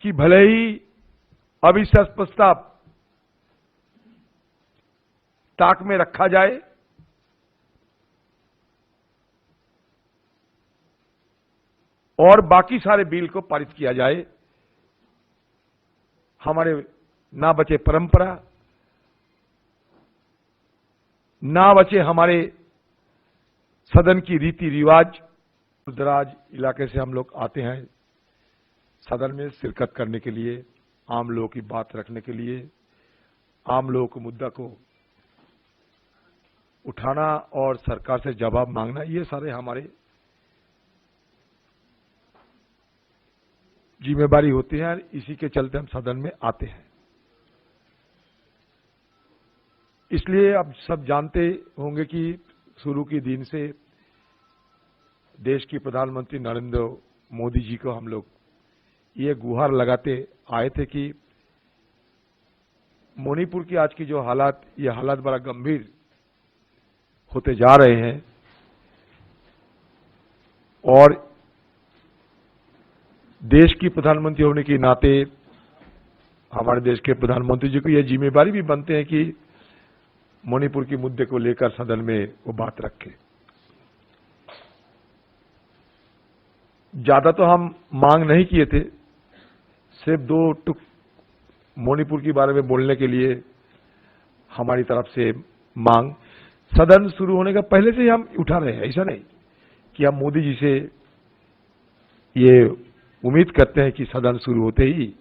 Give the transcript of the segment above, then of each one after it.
कि भले ही अविश्वास प्रस्ताव ताक में रखा जाए, और बाकी सारे बिल को पारित किया जाए, हमारे ना बचे परंपरा, ना बचे हमारे सदन की रीति रिवाज। दूरदराज इलाके से हम लोग आते हैं सदन में शिरकत करने के लिए, आम लोगों की बात रखने के लिए, आम लोगों को मुद्दा को उठाना और सरकार से जवाब मांगना, ये सारे हमारे जिम्मेदारी होती है। इसी के चलते हम सदन में आते हैं। इसलिए अब सब जानते होंगे कि शुरू के दिन से देश की प्रधानमंत्री नरेंद्र मोदी जी को हम लोग ये गुहार लगाते आए थे कि मणिपुर की आज की जो हालात, ये हालात बड़ा गंभीर होते जा रहे हैं, और देश की प्रधानमंत्री होने के नाते हमारे देश के प्रधानमंत्री जी को यह जिम्मेदारी भी बनते हैं कि मणिपुर के मुद्दे को लेकर सदन में वो बात रखें। ज्यादा तो हम मांग नहीं किए थे, सिर्फ 2 टुक मणिपुर के बारे में बोलने के लिए हमारी तरफ से मांग सदन शुरू होने का पहले से ही हम उठा रहे हैं। ऐसा नहीं कि हम मोदी जी से ये उम्मीद करते हैं कि सदन शुरू होते ही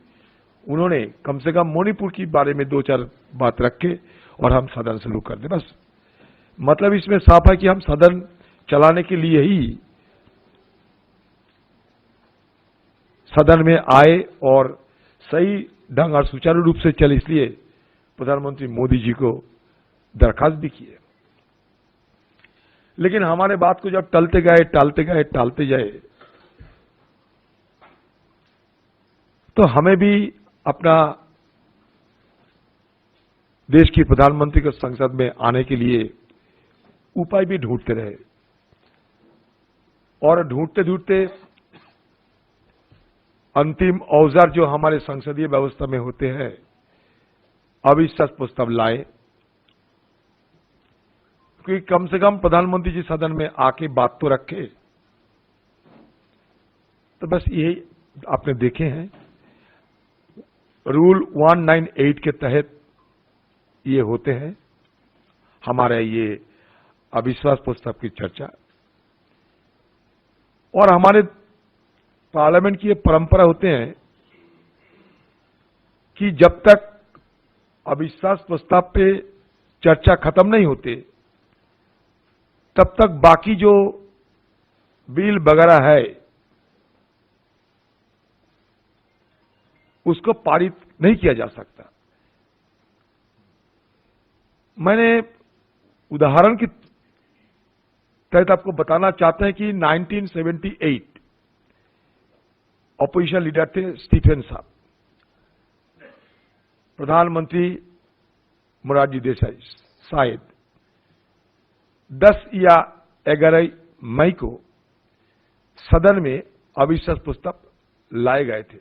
उन्होंने कम से कम मणिपुर के बारे में 2-4 बात रखे और हम सदन शुरू कर दें। बस मतलब इसमें साफ है कि हम सदन चलाने के लिए ही सदन में आए और सही ढंग और सुचारू रूप से चले, इसलिए प्रधानमंत्री मोदी जी को दरखास्त भी किए। लेकिन हमारे बात को जब टालते गए तो हमें भी अपना देश की प्रधानमंत्री को संसद में आने के लिए उपाय भी ढूंढते रहे, और ढूंढते अंतिम औजार जो हमारे संसदीय व्यवस्था में होते हैं, अविश्वास प्रस्ताव लाए, क्योंकि कम से कम प्रधानमंत्री जी सदन में आके बात तो रखे। तो बस यही आपने देखे हैं, रूल 198 के तहत ये होते हैं हमारे ये अविश्वास प्रस्ताव की चर्चा। और हमारे पार्लियामेंट की ये परंपरा होते हैं कि जब तक अविश्वास प्रस्ताव पे चर्चा खत्म नहीं होते, तब तक बाकी जो बिल वगैरह है उसको पारित नहीं किया जा सकता। मैंने उदाहरण के तहत आपको बताना चाहते हैं कि 1978 ऑपोजिशन लीडर थे स्टीफन साहब, प्रधानमंत्री मोरारजी देसाई शायद 10 या 11 मई को सदन में अविश्वास प्रस्ताव लाए गए थे।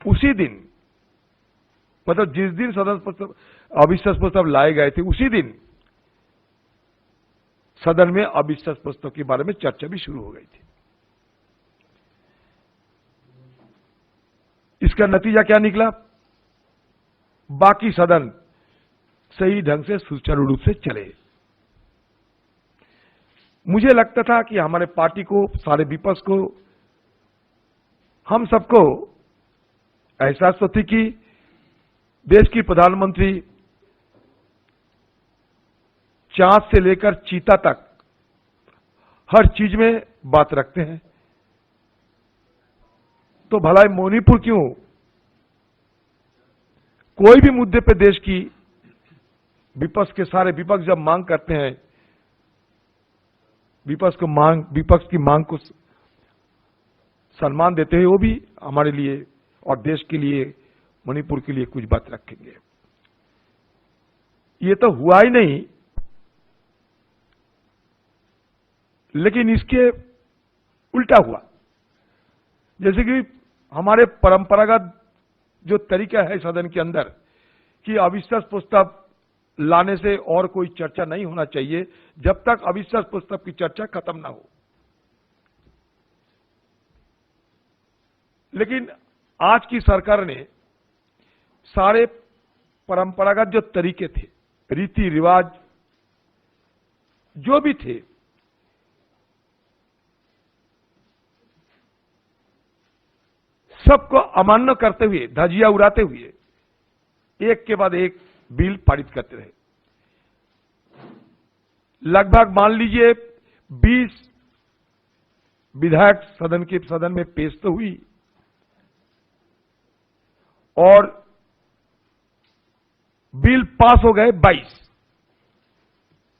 उसी दिन, मतलब जिस दिन सदन अविश्वास प्रस्ताव लाए गए थे, उसी दिन सदन में अविश्वास प्रस्ताव के बारे में चर्चा भी शुरू हो गई थी। इसका नतीजा क्या निकला? बाकी सदन सही ढंग से सुचारू रूप से चले। मुझे लगता था कि हमारे पार्टी को, सारे विपक्ष को, हम सबको एहसास तो थी कि देश की प्रधानमंत्री चांद से लेकर चीता तक हर चीज में बात रखते हैं, तो भला मणिपुर क्यों? कोई भी मुद्दे पे देश की विपक्ष के सारे विपक्ष जब मांग करते हैं, विपक्ष की मांग को सम्मान देते हैं, वो भी हमारे लिए और देश के लिए, मणिपुर के लिए कुछ बात रखेंगे। ये तो हुआ ही नहीं, लेकिन इसके उल्टा हुआ। जैसे कि हमारे परंपरागत जो तरीका है सदन के अंदर कि अविश्वास प्रस्ताव लाने से और कोई चर्चा नहीं होना चाहिए जब तक अविश्वास प्रस्ताव की चर्चा खत्म ना हो। लेकिन आज की सरकार ने सारे परंपरागत जो तरीके थे, रीति रिवाज जो भी थे, सबको अमान्य करते हुए, धजिया उड़ाते हुए एक के बाद एक बिल पारित करते रहे। लगभग मान लीजिए 20 विधायक सदन में पेश तो हुई और बिल पास हो गए 22।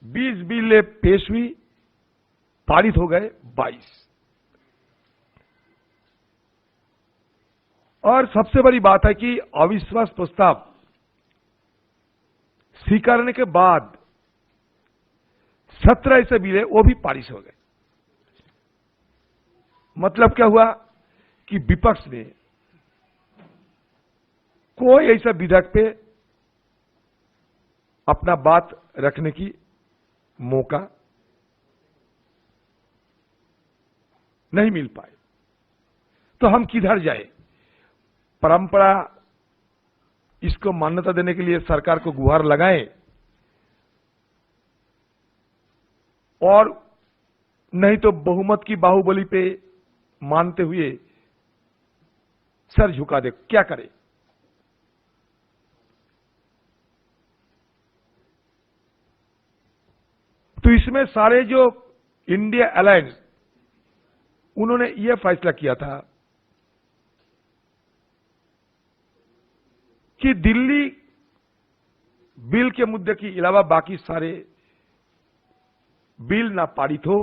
20 बिल पेश हुई, पारित हो गए 22। और सबसे बड़ी बात है कि अविश्वास प्रस्ताव स्वीकारने के बाद 17 ऐसे बिल है वो भी पारित हो गए। मतलब क्या हुआ कि विपक्ष ने कोई ऐसा विधेयक पे अपना बात रखने की मौका नहीं मिल पाए। तो हम किधर जाए? परंपरा इसको मान्यता देने के लिए सरकार को गुहार लगाएं और नहीं तो बहुमत की बाहुबली पे मानते हुए सर झुका दे। क्या करें? तो इसमें सारे जो इंडिया अलायंस, उन्होंने यह फैसला किया था कि दिल्ली बिल के मुद्दे के अलावा बाकी सारे बिल ना पारित हो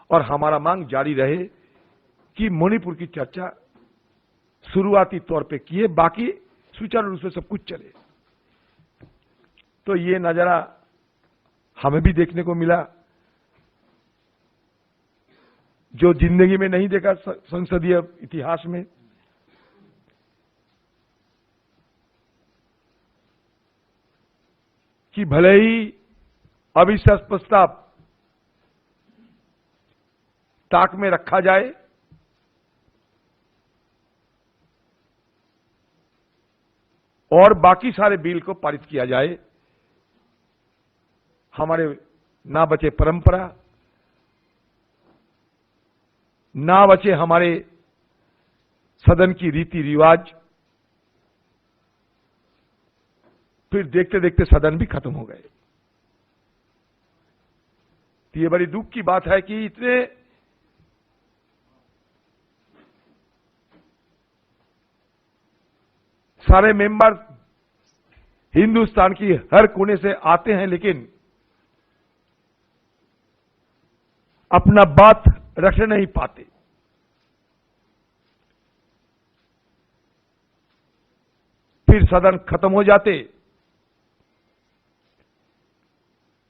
और हमारा मांग जारी रहे कि मणिपुर की चर्चा शुरुआती तौर पे किए, बाकी सुचारू रूप से सब कुछ चले। तो ये नजारा हमें भी देखने को मिला जो जिंदगी में नहीं देखा संसदीय इतिहास में। कि भले ही अविश्वास प्रस्ताव ताक में रखा जाए, और बाकी सारे बिल को पारित किया जाए, हमारे ना बचे परंपरा, ना बचे हमारे सदन की रीति रिवाज, फिर देखते देखते सदन भी खत्म हो गए। तो ये बड़ी दुख की बात है कि इतने सारे मेंबर हिंदुस्तान की हर कोने से आते हैं, लेकिन अपना बात रख नहीं पाते। फिर सदन खत्म हो जाते।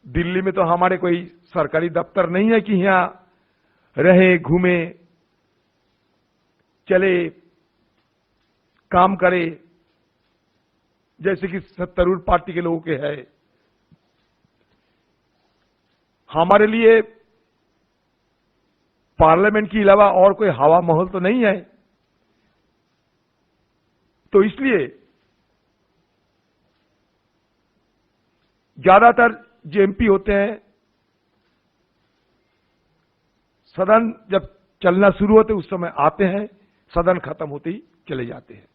दिल्ली में तो हमारे कोई सरकारी दफ्तर नहीं है कि यहां रहे, घूमे, चले, काम करे, जैसे कि सत्तारूढ़ पार्टी के लोगों के है। हमारे लिए पार्लियामेंट के अलावा और कोई हवा महल तो नहीं है। तो इसलिए ज्यादातर जो एमपी होते हैं, सदन जब चलना शुरू होते उस समय आते हैं, सदन खत्म होते ही चले जाते हैं।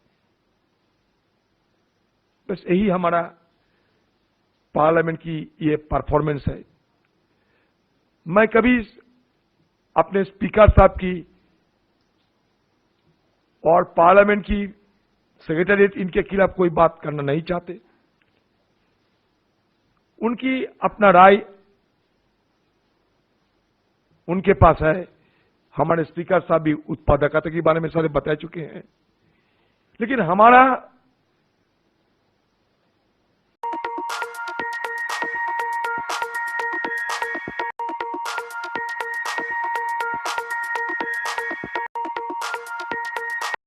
बस यही हमारा पार्लियामेंट की ये परफॉर्मेंस है। मैं कभी अपने स्पीकर साहब की और पार्लियामेंट की सेक्रेटेरिएट, इनके खिलाफ कोई बात करना नहीं चाहते। उनकी अपना राय उनके पास है। हमारे स्पीकर साहब भी उत्पादकता के बारे में सारे बता चुके हैं। लेकिन हमारा